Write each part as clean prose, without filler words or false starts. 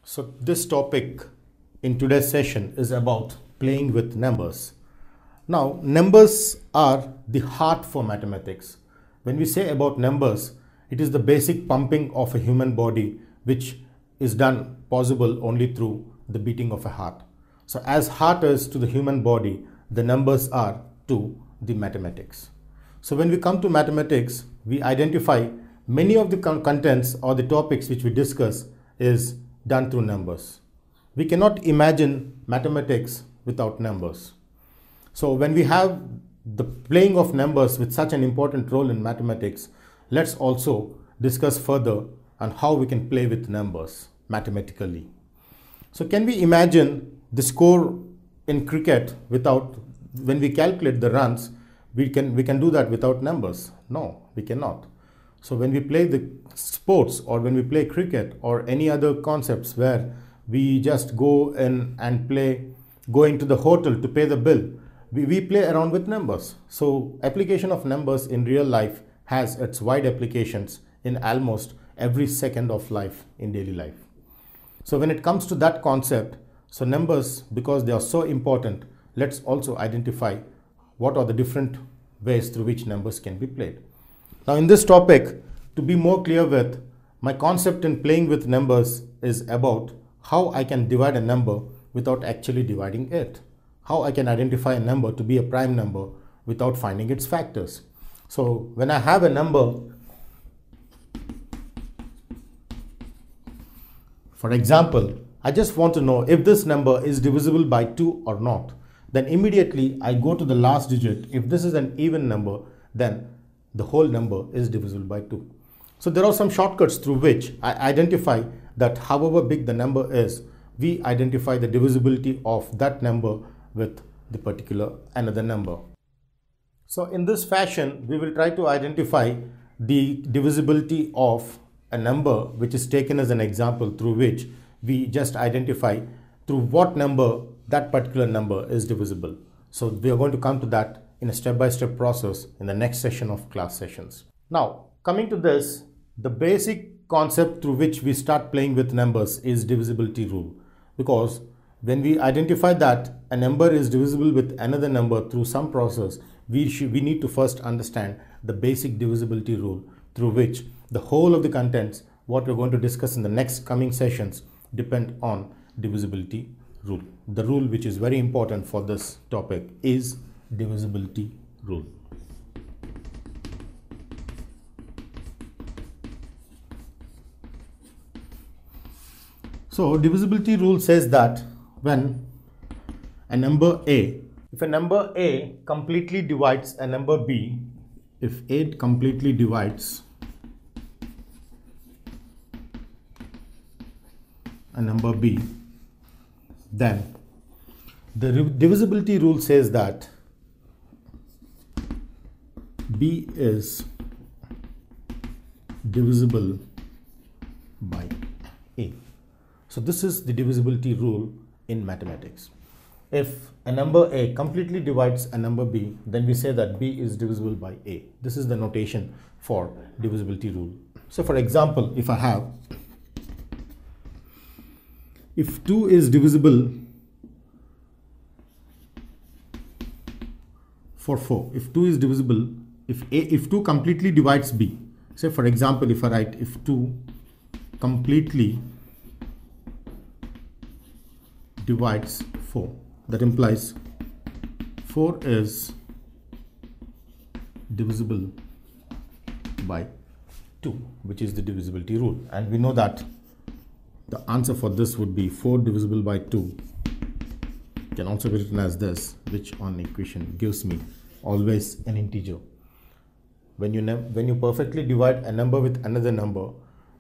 So this topic in today's session is about playing with numbers. Now, numbers are the heart for mathematics. When we say about numbers, it is the basic pumping of a human body which is done possible only through the beating of a heart. So as heart is to the human body, the numbers are to the mathematics. So when we come to mathematics, we identify many of the contents or the topics which we discuss is done through numbers. We cannot imagine mathematics without numbers. So when we have the playing of numbers with such an important role in mathematics, let's also discuss further on how we can play with numbers mathematically. So can we imagine the score in cricket without, when we calculate the runs, we can do that without numbers? No, we cannot. So when we play the sports or when we play cricket or any other concepts where we just go in and play, going to the hotel to pay the bill, we play around with numbers. So application of numbers in real life has its wide applications in almost every second of life in daily life. So when it comes to that concept, so numbers, because they are so important, let's also identify what are the different ways through which numbers can be played. Now in this topic, to be more clear with, my concept in playing with numbers is about how I can divide a number without actually dividing it. How I can identify a number to be a prime number without finding its factors. So when I have a number, for example, I just want to know if this number is divisible by 2 or not. Then immediately I go to the last digit. If this is an even number, then the whole number is divisible by 2. So there are some shortcuts through which I identify that however big the number is, we identify the divisibility of that number with the particular another number. So in this fashion, we will try to identify the divisibility of a number which is taken as an example through which we just identify through what number that particular number is divisible. So we are going to come to that in a step-by-step process in the next session of class sessions. Now, coming to this, the basic concept through which we start playing with numbers is divisibility rule, because when we identify that a number is divisible with another number through some process, we need to first understand the basic divisibility rule through which the whole of the contents, what we're going to discuss in the next coming sessions, depend on divisibility rule. The rule which is very important for this topic is divisibility rule. So divisibility rule says that when a number A, if a number A completely divides a number B, if A completely divides a number B, then the divisibility rule says that B is divisible by A. So this is the divisibility rule in mathematics. If a number A completely divides a number B, then we say that B is divisible by A. This is the notation for divisibility rule. So for example, if I have, if 2 is divisible for 4, if 2 is divisible, if 2 completely divides B, say for example, if I write if 2 completely divides 4, that implies 4 is divisible by 2, which is the divisibility rule. And we know that the answer for this would be 4 divisible by 2 can also be written as this, which on equation gives me always an integer. When you perfectly divide a number with another number,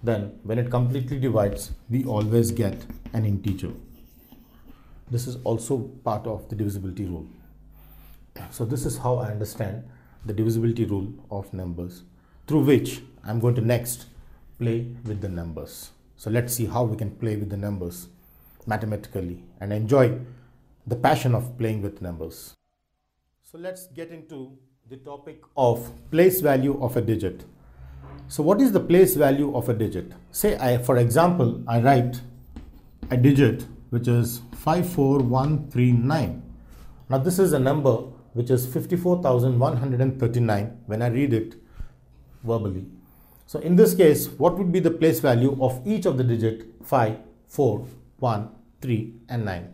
then when it completely divides, we always get an integer. This is also part of the divisibility rule. So this is how I understand the divisibility rule of numbers, through which I'm going to next play with the numbers. So let's see how we can play with the numbers mathematically and enjoy the passion of playing with numbers. So let's get into the topic of place value of a digit. So what is the place value of a digit? Say for example, I write a digit which is 54139. Now this is a number which is 54,139 when I read it verbally. So in this case, what would be the place value of each of the digit 5, 4, 1, 3 and 9?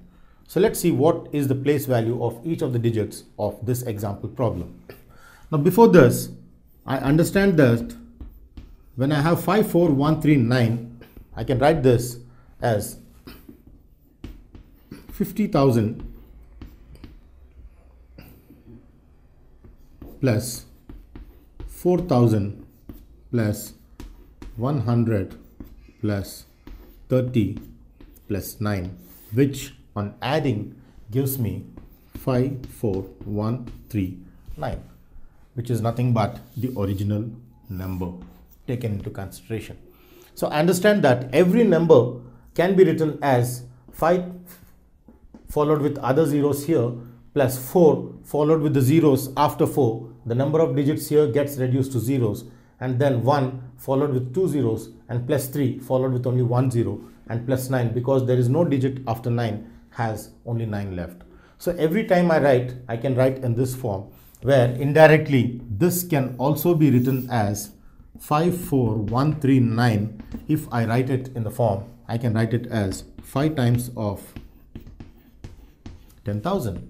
So let's see what is the place value of each of the digits of this example problem. Now before this, I understand that when I have 54139, I can write this as 50,000 plus 4,000 plus 100 plus 30 plus 9, which on adding gives me 54139, which is nothing but the original number taken into consideration. So I understand that every number can be written as 5 followed with other zeros here plus 4 followed with the zeros after 4. The number of digits here gets reduced to zeros, and then 1 followed with 2 zeros, and plus 3 followed with only 1 zero, and plus 9 because there is no digit after 9 has only 9 left. So every time I write, I can write in this form, where indirectly this can also be written as 54139. If I write it in the form, I can write it as 5 times of 10,000.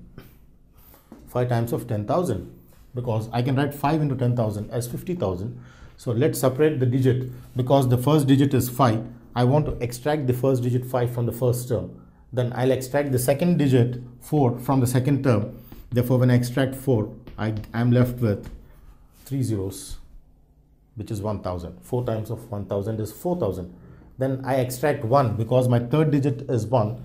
5 times of 10,000, because I can write 5 into 10,000 as 50,000. So let's separate the digit. Because the first digit is 5, I want to extract the first digit 5 from the first term. Then I'll extract the second digit 4 from the second term. Therefore, when I extract 4, I'm left with 3 zeros, which is 1,000. 4 times of 1,000 is 4,000. Then I extract 1 because my third digit is 1.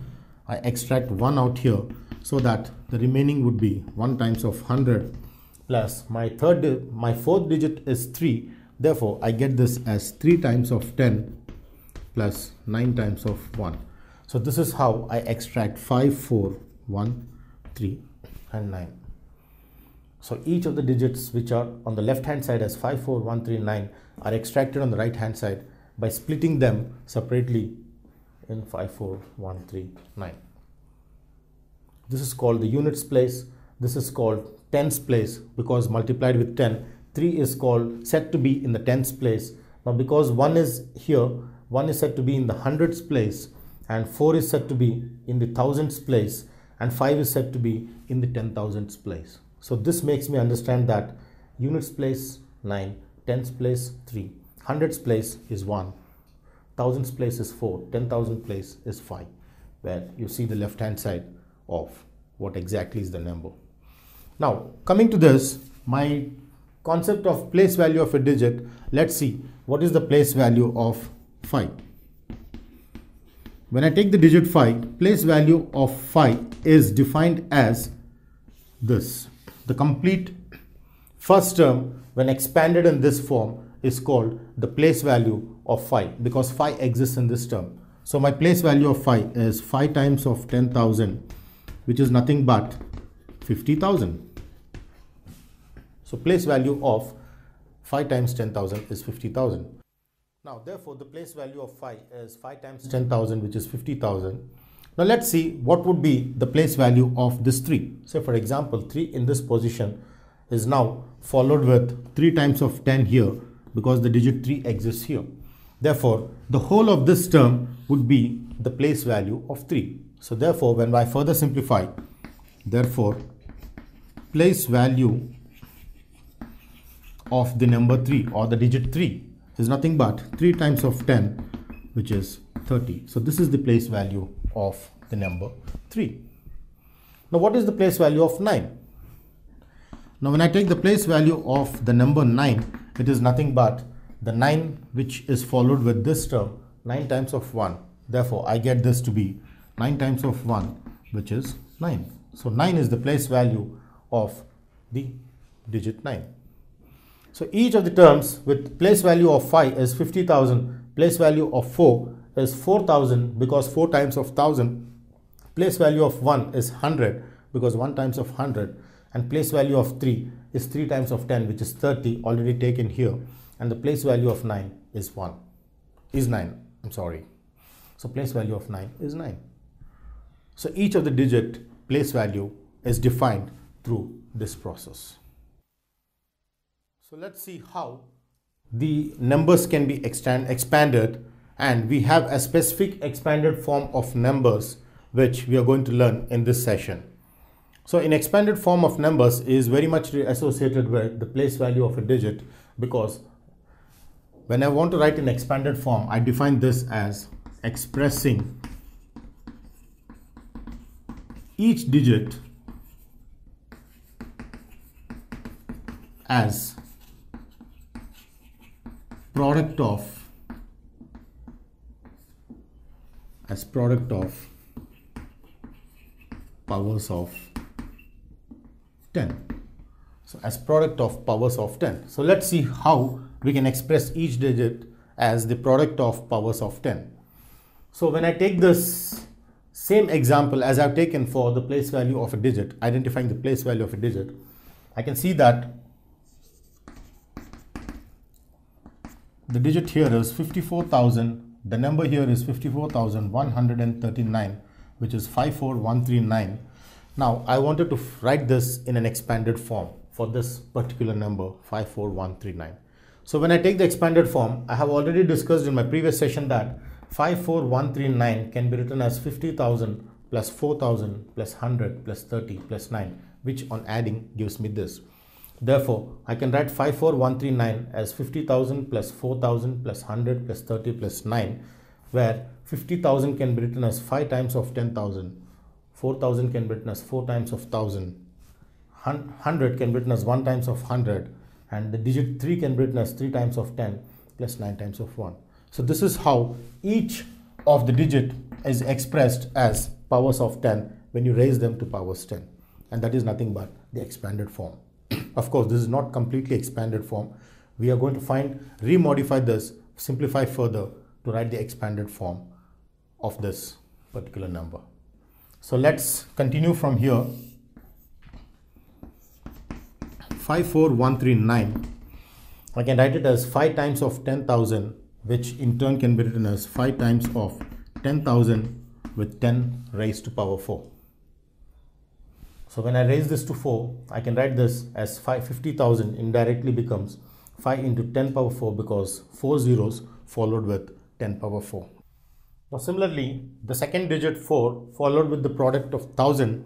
I extract 1 out here, so that the remaining would be 1 times of 100 plus my fourth digit is 3. Therefore, I get this as 3 times of 10 plus 9 times of 1. So this is how I extract 5, 4, 1, 3 and 9. So each of the digits which are on the left hand side as 5, 4, 1, 3, 9 are extracted on the right hand side by splitting them separately in 5, 4, 1, 3, 9. This is called the units place. This is called tens place because multiplied with 10. 3 is called said to be in the tens place. Now because 1 is here, 1 is said to be in the hundreds place, and 4 is said to be in the thousands place, and 5 is said to be in the 10,000s place. So this makes me understand that units place 9, tens place 3, hundreds place is 1, thousands place is 4, 10,000 place is 5, where you see the left hand side of what exactly is the number. Now coming to this, my concept of place value of a digit, let's see what is the place value of 5. When I take the digit 5, place value of 5 is defined as this. The complete first term when expanded in this form is called the place value of 5 because 5 exists in this term. So my place value of 5 is 5 times of 10,000, which is nothing but 50,000. So place value of 5 times 10,000 is 50,000. Now therefore the place value of 5 is 5 times 10,000, which is 50,000. Now let's see what would be the place value of this 3. So for example, 3 in this position is now followed with 3 times of 10 here because the digit 3 exists here. Therefore the whole of this term would be the place value of 3. So therefore when I further simplify, therefore place value of the number 3 or the digit 3 is nothing but 3 times of 10, which is 30. So this is the place value of the number 3. Now what is the place value of 9? Now when I take the place value of the number 9, it is nothing but the 9 which is followed with this term, 9 times of 1. Therefore I get this to be 9 times of 1, which is 9. So 9 is the place value of the digit 9. So each of the terms with place value of 5 is 50,000, place value of 4 is 4,000 because 4 times of 1,000, place value of 1 is 100 because 1 times of 100, and place value of 3 is 3 times of 10, which is 30, already taken here, and the place value of 9 is 9. So place value of 9 is 9. So each of the digit place value is defined through this process. So let's see how the numbers can be expanded, and we have a specific expanded form of numbers which we are going to learn in this session. So in expanded form of numbers is very much associated with the place value of a digit, because when I want to write in expanded form, I define this as expressing each digit as product of powers of 10. So as product of powers of 10. So let's see how we can express each digit as the product of powers of 10. So when I take this same example as I've taken for the place value of a digit, identifying the place value of a digit, I can see that the digit here is 54,000. The number here is 54,139, which is 54139. Now I wanted to write this in an expanded form for this particular number 54139. So when I take the expanded form, I have already discussed in my previous session that 54139 can be written as 50,000 plus 4,000 plus 100 plus 30 plus 9, which on adding gives me this. Therefore, I can write 54139 as 50,000 plus 4,000 plus 100 plus 30 plus 9, where 50,000 can be written as 5 times of 10,000, 4,000 can be written as 4 times of 1,000, 100 can be written as 1 times of 100, and the digit 3 can be written as 3 times of 10 plus 9 times of 1. So this is how each of the digit is expressed as powers of 10 when you raise them to powers 10, and that is nothing but the expanded form. Of course, this is not completely expanded form. We are going to remodify this, simplify further to write the expanded form of this particular number. So let's continue from here. 54139, I can write it as 5 times of 10,000, which in turn can be written as 5 times of 10,000 with 10 raised to power 4. So when I raise this to 4, I can write this as 50,000 indirectly becomes 5 into 10 power 4, because 4 zeros followed with 10 power 4. Now similarly, the second digit 4 followed with the product of 1000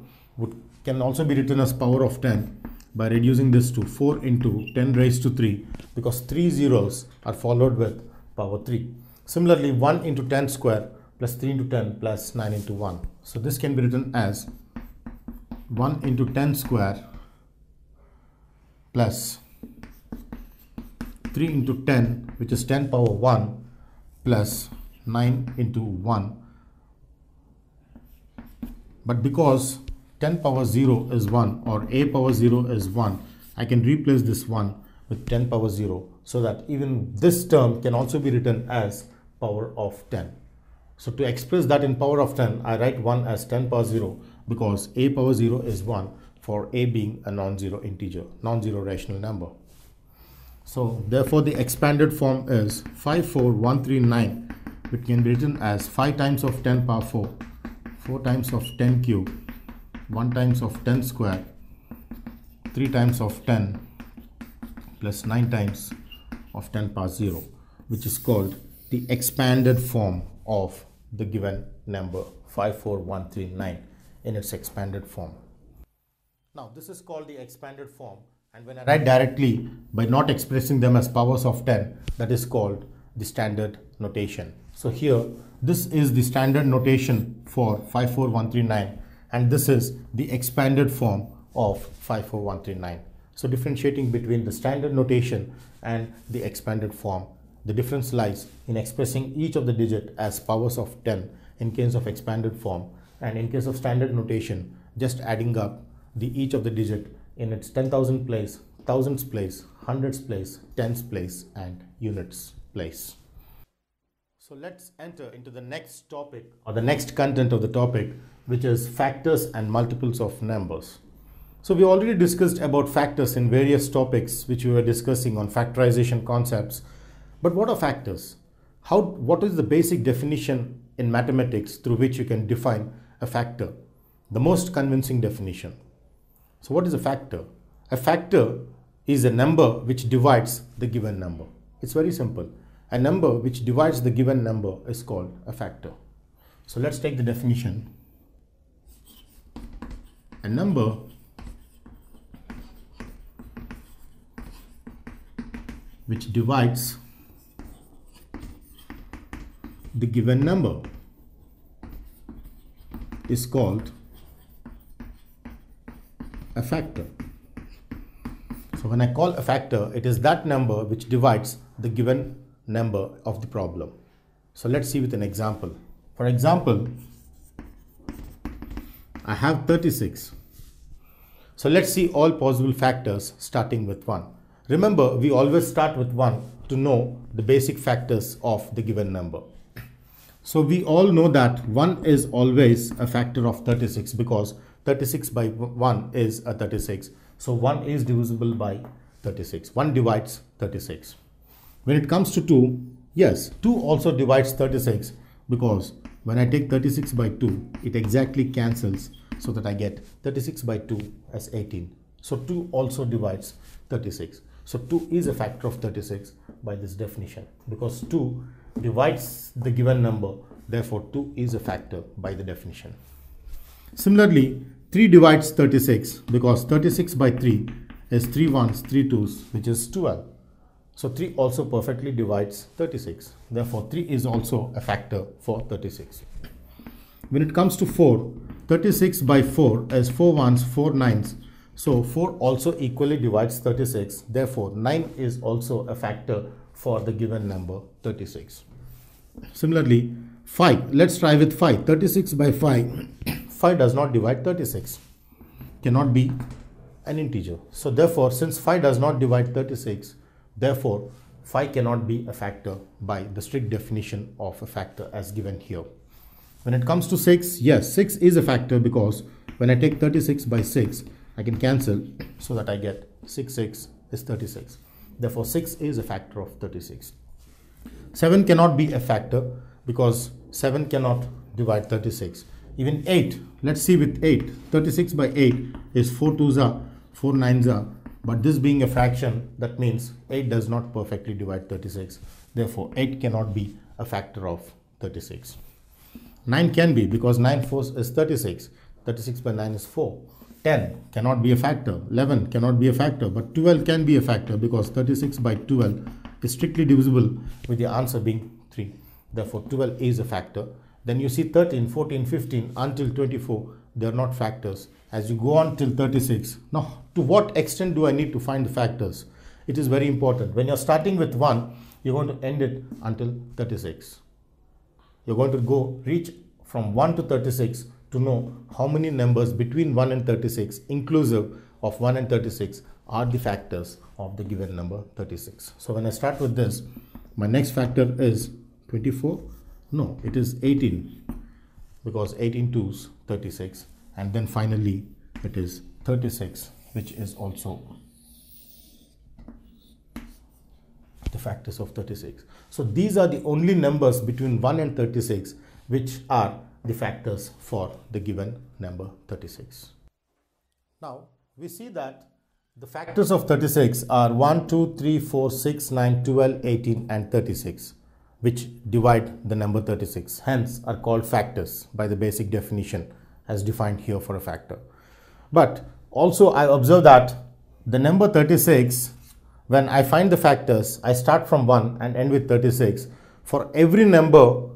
can also be written as power of 10 by reducing this to 4 into 10 raised to 3, because 3 zeros are followed with power 3. Similarly, 1 into 10 square plus 3 into 10 plus 9 into 1. So this can be written as 1 into 10 square plus 3 into 10, which is 10 power 1, plus 9 into 1. But because 10 power 0 is 1, or a power 0 is 1, I can replace this 1 with 10 power 0, so that even this term can also be written as power of 10. So to express that in power of 10, I write 1 as 10 power 0, because a power 0 is 1, for a being a non-zero integer, non-zero rational number. So therefore the expanded form is 54139, which can be written as 5 times of 10 power 4, 4 times of 10 cube, 1 times of 10 square, 3 times of 10 plus 9 times of 10 power 0, which is called the expanded form of the given number 54139 in its expanded form. Now this is called the expanded form, and when I write directly by not expressing them as powers of 10, that is called the standard notation. So here this is the standard notation for 54139, and this is the expanded form of 54139. So differentiating between the standard notation and the expanded form, the difference lies in expressing each of the digit as powers of 10 in case of expanded form, and in case of standard notation, just adding up each of the digit in its 10,000 place, thousands place, hundreds place, tens place, and units place. So let's enter into the next topic, or the next content of the topic, which is factors and multiples of numbers. So we already discussed about factors in various topics which we were discussing on factorization concepts. But what are factors? What is the basic definition in mathematics through which you can define a factor, the most convincing definition. So what is a factor? A factor is a number which divides the given number. It's very simple. A number which divides the given number is called a factor. So let's take the definition. A number which divides the given number is called a factor. So when I call a factor, it is that number which divides the given number of the problem. So let's see with an example. For example, I have 36. So let's see all possible factors starting with 1. Remember, we always start with 1 to know the basic factors of the given number. So we all know that 1 is always a factor of 36 because 36 by 1 is a 36. So 1 is divisible by 36. 1 divides 36. When it comes to 2, yes, 2 also divides 36 because when I take 36 by 2, it exactly cancels so that I get 36 by 2 as 18. So 2 also divides 36. So 2 is a factor of 36 by this definition because 2 divides the given number. Therefore, 2 is a factor by the definition. Similarly, 3 divides 36 because 36 by 3 is 3 ones, 3 twos, which is 12. So 3 also perfectly divides 36. Therefore, 3 is also a factor for 36. When it comes to 4, 36 by 4 is 4 ones, 4 nines. So 4 also equally divides 36. Therefore, 9 is also a factor for the given number 36. Similarly, 5. Let's try with 5. 36 by 5. 5 does not divide 36. Cannot be an integer. So therefore, since 5 does not divide 36, therefore 5 cannot be a factor by the strict definition of a factor as given here. When it comes to 6, yes, 6 is a factor because when I take 36 by 6, I can cancel so that I get 6 is 36. Therefore, 6 is a factor of 36. 7 cannot be a factor because 7 cannot divide 36. Even 8, let's see with 8. 36 by 8 is 4 twos are, 4 nines are. But this being a fraction, that means 8 does not perfectly divide 36. Therefore, 8 cannot be a factor of 36. 9 can be because 9 fours is 36. 36 by 9 is 4. 10 cannot be a factor. 11 cannot be a factor. But 12 can be a factor because 36 by 12 is strictly divisible with the answer being 3. Therefore, 12 is a factor. Then you see 13, 14, 15 until 24. They are not factors. As you go on till 36. Now, to what extent do I need to find the factors? It is very important. When you're starting with 1, you're going to end it until 36. You're going to reach from 1 to 36 to know how many numbers between 1 and 36, inclusive of 1 and 36, are the factors of the given number 36. So when I start with this, my next factor is 24. No, it is 18 because 18 twos, 36. And then finally, it is 36, which is also the factors of 36. So these are the only numbers between 1 and 36 which are the factors for the given number 36. Now, we see that the factors of 36 are 1, 2, 3, 4, 6, 9, 12, 18 and 36, which divide the number 36, hence are called factors by the basic definition as defined here for a factor. But also I observe that the number 36, when I find the factors, I start from 1 and end with 36. For every number,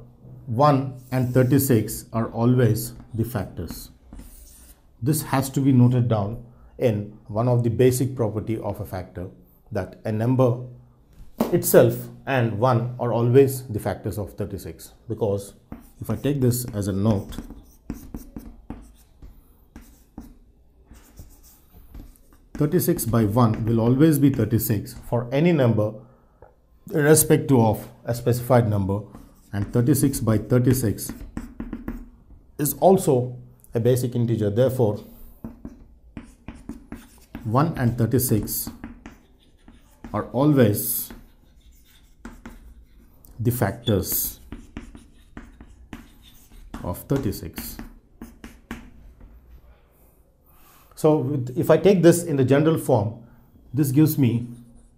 1 and 36 are always the factors. This has to be noted down in one of the basic property of a factor, that a number itself and 1 are always the factors of 36. Because if I take this as a note, (36) by 1 will always be 36 for any number irrespective of a specified number, and 36 by 36 is also a basic integer. Therefore, 1 and 36 are always the factors of 36. So if I take this in the general form, this gives me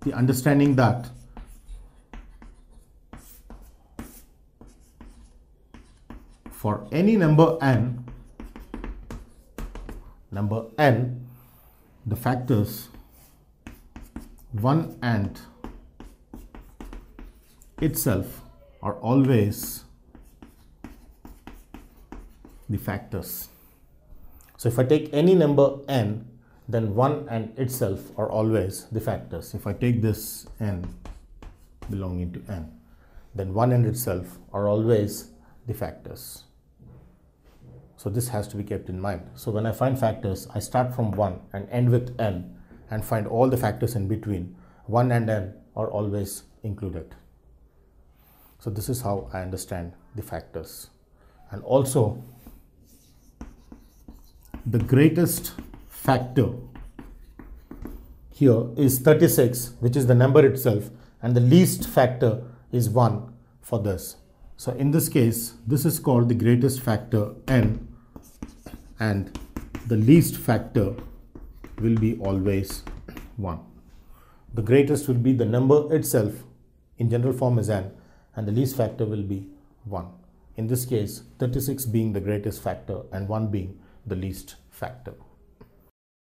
the understanding that for any number n, the factors 1 and itself are always the factors. So if I take any number n, then 1 and itself are always the factors. If I take this n belonging to n, then 1 and itself are always the factors. So this has to be kept in mind. So when I find factors, I start from 1 and end with n and find all the factors in between. 1 and n are always included. So this is how I understand the factors. And also, the greatest factor here is 36, which is the number itself, and the least factor is 1 for this. So in this case, this is called the greatest factor n, and the least factor will be always 1. The greatest will be the number itself, in general form is n, and the least factor will be 1. In this case, 36 being the greatest factor and 1 being the least factor.